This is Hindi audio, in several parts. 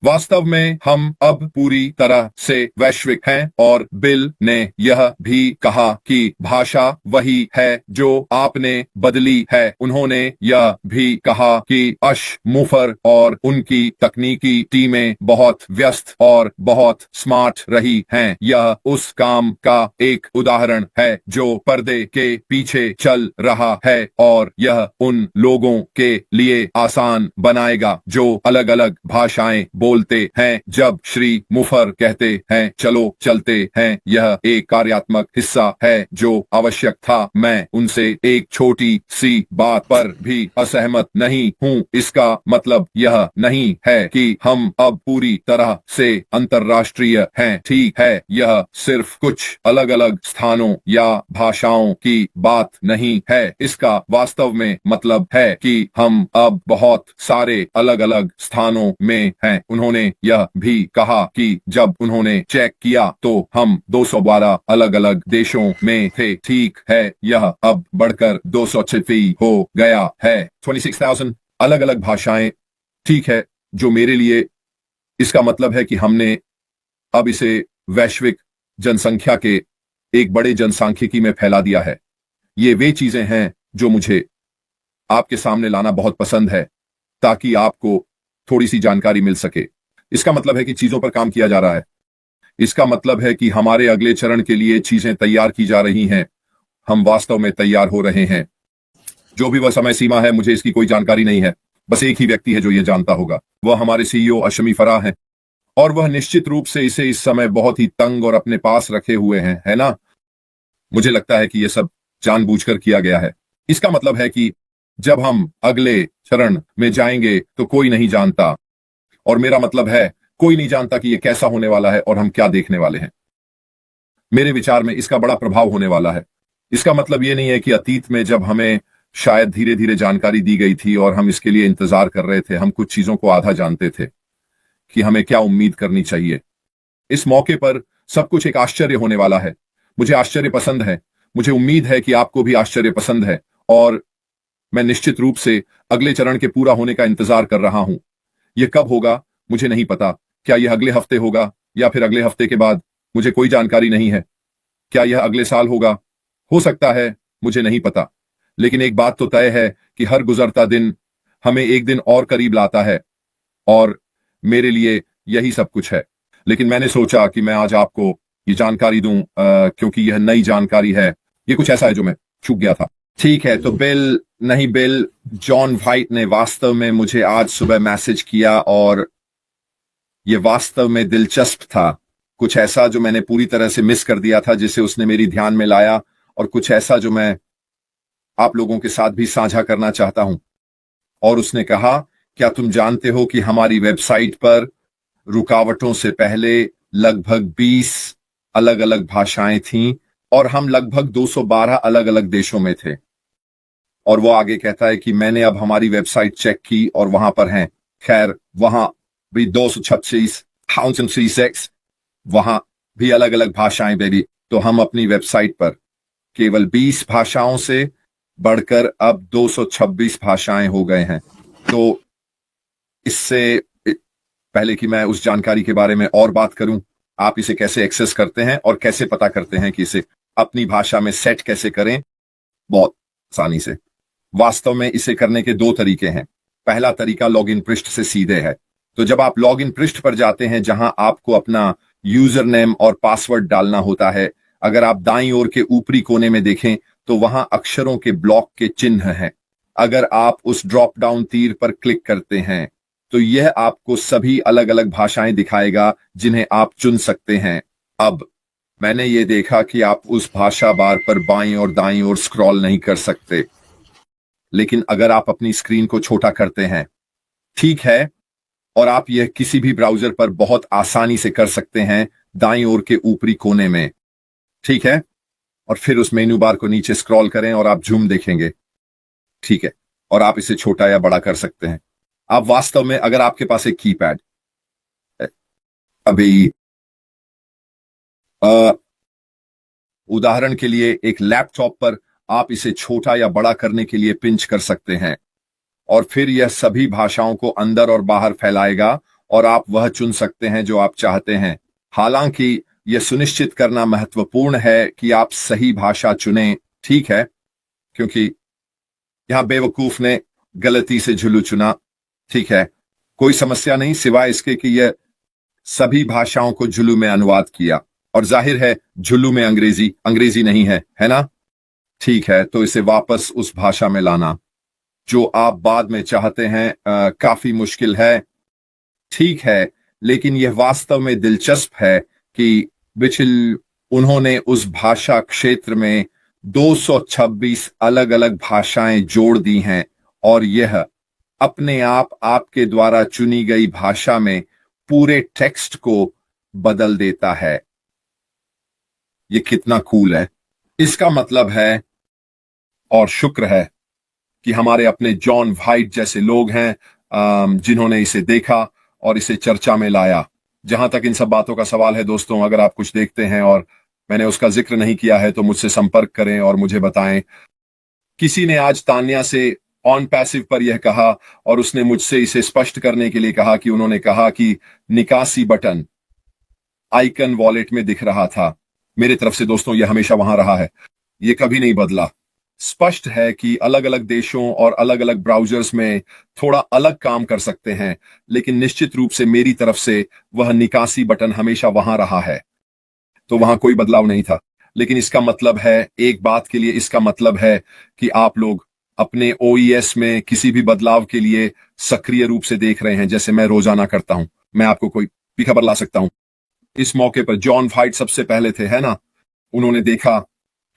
वास्तव में हम अब पूरी तरह से वैश्विक हैं और बिल ने यह भी कहा कि भाषा वही है जो आपने बदली है। उन्होंने यह भी कहा कि अश मुफर और उनकी तकनीकी टीमें बहुत व्यस्त और बहुत स्मार्ट रही हैं। यह उस काम का एक उदाहरण है जो पर्दे के पीछे चल रहा है और यह उन लोगों के लिए आसान बनाएगा जो अलग अलग भाषाएं बोलते हैं। जब श्री मुफर कहते हैं चलो चलते हैं, यह एक कार्यात्मक हिस्सा है जो आवश्यक था। मैं उनसे एक छोटी सी बात पर भी असहमत नहीं हूँ। इसका मतलब यह नहीं है कि हम अब पूरी तरह से अंतर्राष्ट्रीय हैं। ठीक है, यह सिर्फ कुछ अलग अलग स्थानों या भाषाओं की बात नहीं है। इसका वास्तव में मतलब है कि हम अब बहुत सारे अलग अलग स्थानों में हैं। उन्होंने यह भी कहा कि जब उन्होंने चेक किया तो हम 212 अलग अलग देशों में थे। ठीक है, यह अब बढ़कर 206 हो गया है। 26,000 अलग अलग भाषाएं। ठीक है, जो मेरे लिए इसका मतलब है कि हमने अब इसे वैश्विक जनसंख्या के एक बड़े जनसांख्यिकी में फैला दिया है। ये वे चीजें हैं जो मुझे आपके सामने लाना बहुत पसंद है ताकि आपको थोड़ी सी जानकारी मिल सके। इसका मतलब है कि चीजों पर काम किया जा रहा है। इसका मतलब है कि हमारे अगले चरण के लिए चीजें तैयार की जा रही हैं। हम वास्तव में तैयार हो रहे हैं। जो भी वह समय सीमा है, मुझे इसकी कोई जानकारी नहीं है। बस एक ही व्यक्ति है जो यह जानता होगा। वह हमारे सीईओ अशमी फराह हैं और वह निश्चित रूप से इसे इस समय बहुत ही तंग और अपने पास रखे हुए हैं, है ना? मुझे लगता है कि यह सब जानबूझकर किया गया है। इसका मतलब है कि जब हम अगले चरण में जाएंगे तो कोई नहीं जानता, और मेरा मतलब है कोई नहीं जानता कि यह कैसा होने वाला है और हम क्या देखने वाले हैं। मेरे विचार में इसका बड़ा प्रभाव होने वाला है। इसका मतलब यह नहीं है कि अतीत में जब हमें शायद धीरे धीरे जानकारी दी गई थी और हम इसके लिए इंतजार कर रहे थे, हम कुछ चीजों को आधा जानते थे कि हमें क्या उम्मीद करनी चाहिए। इस मौके पर सब कुछ एक आश्चर्य होने वाला है। मुझे आश्चर्य पसंद है। मुझे उम्मीद है कि आपको भी आश्चर्य पसंद है और मैं निश्चित रूप से अगले चरण के पूरा होने का इंतजार कर रहा हूं। यह कब होगा मुझे नहीं पता। क्या यह अगले हफ्ते होगा या फिर अगले हफ्ते के बाद? मुझे कोई जानकारी नहीं है। क्या यह अगले साल होगा? हो सकता है, मुझे नहीं पता। लेकिन एक बात तो तय है कि हर गुजरता दिन हमें एक दिन और करीब लाता है और मेरे लिए यही सब कुछ है। लेकिन मैंने सोचा कि मैं आज आपको ये जानकारी दूं क्योंकि यह नई जानकारी है। ये कुछ ऐसा है जो मैं चूक गया था। ठीक है, तो बिल जॉन वाइट ने वास्तव में मुझे आज सुबह मैसेज किया और यह वास्तव में दिलचस्प था। कुछ ऐसा जो मैंने पूरी तरह से मिस कर दिया था, जिसे उसने मेरी ध्यान में लाया, और कुछ ऐसा जो मैं आप लोगों के साथ भी साझा करना चाहता हूं। और उसने कहा, क्या तुम जानते हो कि हमारी वेबसाइट पर रुकावटों से पहले लगभग 20 अलग अलग भाषाएं थीं और हम लगभग 212 अलग अलग देशों में थे। और वो आगे कहता है कि मैंने अब हमारी वेबसाइट चेक की और वहां पर हैं। खैर, वहां भी 236 वहां भी अलग अलग भाषाएं बेबी। तो हम अपनी वेबसाइट पर केवल 20 भाषाओं से बढ़कर अब 226 भाषाएं हो गए हैं। तो इससे पहले कि मैं उस जानकारी के बारे में और बात करूं, आप इसे कैसे एक्सेस करते हैं और कैसे पता करते हैं कि इसे अपनी भाषा में सेट कैसे करें? बहुत आसानी से। वास्तव में इसे करने के दो तरीके हैं। पहला तरीका लॉगिन पृष्ठ से सीधे है। तो जब आप लॉगिन पृष्ठ पर जाते हैं जहां आपको अपना यूजर नेम और पासवर्ड डालना होता है, अगर आप दाईं ओर के ऊपरी कोने में देखें तो वहां अक्षरों के ब्लॉक के चिन्ह हैं। अगर आप उस ड्रॉप डाउन तीर पर क्लिक करते हैं तो यह आपको सभी अलग अलग भाषाएं दिखाएगा जिन्हें आप चुन सकते हैं। अब मैंने ये देखा कि आप उस भाषा बार पर बाईं और दाईं ओर स्क्रॉल नहीं कर सकते, लेकिन अगर आप अपनी स्क्रीन को छोटा करते हैं, ठीक है, और आप यह किसी भी ब्राउजर पर बहुत आसानी से कर सकते हैं दाईं ओर के ऊपरी कोने में, ठीक है, और फिर उस मेनू बार को नीचे स्क्रॉल करें और आप जूम देखेंगे, ठीक है, और आप इसे छोटा या बड़ा कर सकते हैं। आप वास्तव में, अगर आपके पास एक कीपैड अभी उदाहरण के लिए एक लैपटॉप पर, आप इसे छोटा या बड़ा करने के लिए पिंच कर सकते हैं और फिर यह सभी भाषाओं को अंदर और बाहर फैलाएगा और आप वह चुन सकते हैं जो आप चाहते हैं। हालांकि यह सुनिश्चित करना महत्वपूर्ण है कि आप सही भाषा चुनें, ठीक है? क्योंकि यहां बेवकूफ ने गलती से झुल्लू चुना, ठीक है? कोई समस्या नहीं, सिवाय इसके कि यह सभी भाषाओं को झुल्लू में अनुवाद किया, और जाहिर है झुल्लू में अंग्रेजी अंग्रेजी नहीं है, है ना? ठीक है, तो इसे वापस उस भाषा में लाना जो आप बाद में चाहते हैं काफी मुश्किल है, ठीक है? लेकिन यह वास्तव में दिलचस्प है कि बिचिल उन्होंने उस भाषा क्षेत्र में 226 अलग अलग भाषाएं जोड़ दी हैं, और यह अपने आप आपके द्वारा चुनी गई भाषा में पूरे टेक्स्ट को बदल देता है। ये कितना कूल है! इसका मतलब है, और शुक्र है कि हमारे अपने जॉन वाइट जैसे लोग हैं जिन्होंने इसे देखा और इसे चर्चा में लाया। जहां तक इन सब बातों का सवाल है दोस्तों, अगर आप कुछ देखते हैं और मैंने उसका जिक्र नहीं किया है तो मुझसे संपर्क करें और मुझे बताएं। किसी ने आज तान्या से ऑन पैसिव पर यह कहा, और उसने मुझसे इसे स्पष्ट करने के लिए कहा कि उन्होंने कहा कि निकासी बटन आइकन वॉलेट में दिख रहा था। मेरे तरफ से दोस्तों यह हमेशा वहां रहा है, यह कभी नहीं बदला। स्पष्ट है कि अलग अलग देशों और अलग अलग ब्राउजर्स में थोड़ा अलग काम कर सकते हैं, लेकिन निश्चित रूप से मेरी तरफ से वह निकासी बटन हमेशा वहां रहा है, तो वहां कोई बदलाव नहीं था। लेकिन इसका मतलब है, एक बात के लिए इसका मतलब है कि आप लोग अपने ओईएस में किसी भी बदलाव के लिए सक्रिय रूप से देख रहे हैं, जैसे मैं रोजाना करता हूं। मैं आपको कोई भी खबर ला सकता हूं। इस मौके पर जॉन फाइट सबसे पहले थे, है ना? उन्होंने देखा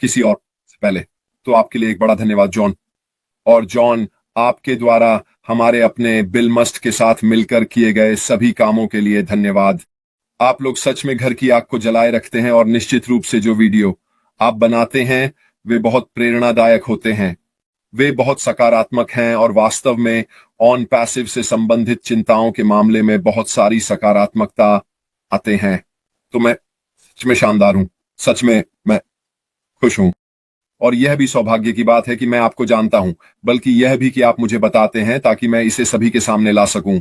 किसी और से पहले, तो आपके लिए एक बड़ा धन्यवाद जॉन। और जॉन, आपके द्वारा हमारे अपने बिल मस्ट के साथ मिलकर किए गए सभी कामों के लिए धन्यवाद। आप लोग सच में घर की आग को जलाए रखते हैं, और निश्चित रूप से जो वीडियो आप बनाते हैं वे बहुत प्रेरणादायक होते हैं। वे बहुत सकारात्मक हैं, और वास्तव में ऑन पैसिव से संबंधित चिंताओं के मामले में बहुत सारी सकारात्मकता आते हैं। तो मैं सच में शानदार हूं, सच में मैं खुश हूं। और यह भी सौभाग्य की बात है कि मैं आपको जानता हूं, बल्कि यह भी कि आप मुझे बताते हैं ताकि मैं इसे सभी के सामने ला सकूं।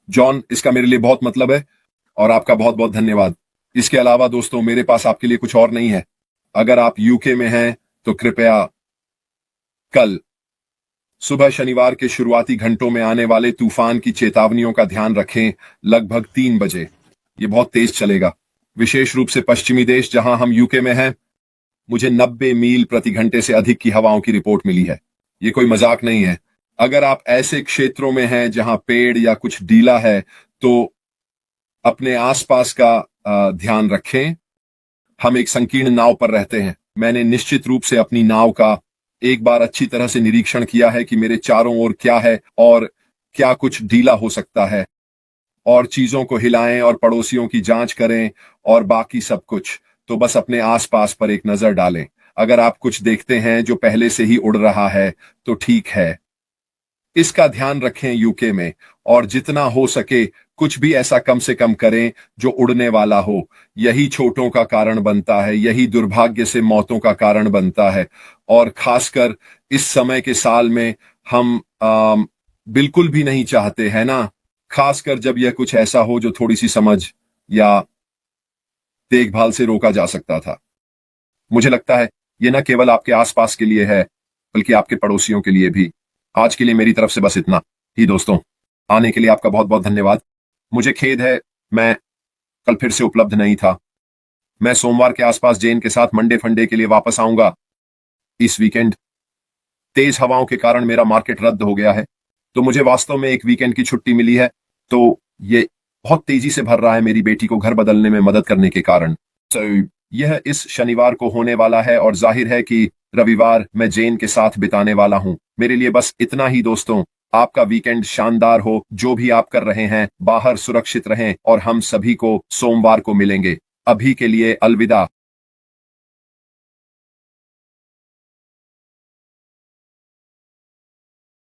जॉन, इसका मेरे लिए बहुत मतलब है, और आपका बहुत बहुत धन्यवाद। इसके अलावा दोस्तों, मेरे पास आपके लिए कुछ और नहीं है। अगर आप यूके में हैं तो कृपया कल सुबह शनिवार के शुरुआती घंटों में आने वाले तूफान की चेतावनियों का ध्यान रखें। लगभग 3 बजे ये बहुत तेज चलेगा, विशेष रूप से पश्चिमी देश जहां हम यूके में हैं। मुझे 90 मील प्रति घंटे से अधिक की हवाओं की रिपोर्ट मिली है। ये कोई मजाक नहीं है। अगर आप ऐसे क्षेत्रों में हैं जहां पेड़ या कुछ ढीला है, तो अपने आसपास का ध्यान रखें। हम एक संकीर्ण नाव पर रहते हैं। मैंने निश्चित रूप से अपनी नाव का एक बार अच्छी तरह से निरीक्षण किया है कि मेरे चारों ओर क्या है और क्या कुछ ढीला हो सकता है, और चीजों को हिलाएं और पड़ोसियों की जांच करें और बाकी सब कुछ। तो बस अपने आसपास पर एक नजर डालें। अगर आप कुछ देखते हैं जो पहले से ही उड़ रहा है तो ठीक है, इसका ध्यान रखें यूके में, और जितना हो सके कुछ भी ऐसा कम से कम करें जो उड़ने वाला हो। यही चोटों का कारण बनता है, यही दुर्भाग्य से मौतों का कारण बनता है। और खासकर इस समय के साल में हम बिल्कुल भी नहीं चाहते, है ना? खासकर जब यह कुछ ऐसा हो जो थोड़ी सी समझ या देखभाल से रोका जा सकता था। मुझे लगता है यह न केवल आपके आसपास के लिए है, बल्कि आपके पड़ोसियों के लिए भी। आज के लिए मेरी तरफ से बस इतना ही दोस्तों। आने के लिए आपका बहुत बहुत धन्यवाद। मुझे खेद है मैं कल फिर से उपलब्ध नहीं था। मैं सोमवार के आसपास जेन के साथ मंडे फंडे के लिए वापस आऊंगा। इस वीकेंड तेज हवाओं के कारण मेरा मार्केट रद्द हो गया है, तो मुझे वास्तव में एक वीकेंड की छुट्टी मिली है। तो ये बहुत तेजी से भर रहा है मेरी बेटी को घर बदलने में मदद करने के कारण। तो यह इस शनिवार को होने वाला है, और जाहिर है कि रविवार मैं जेन के साथ बिताने वाला हूं। मेरे लिए बस इतना ही दोस्तों। आपका वीकेंड शानदार हो। जो भी आप कर रहे हैं, बाहर सुरक्षित रहें, और हम सभी को सोमवार को मिलेंगे। अभी के लिए अलविदा।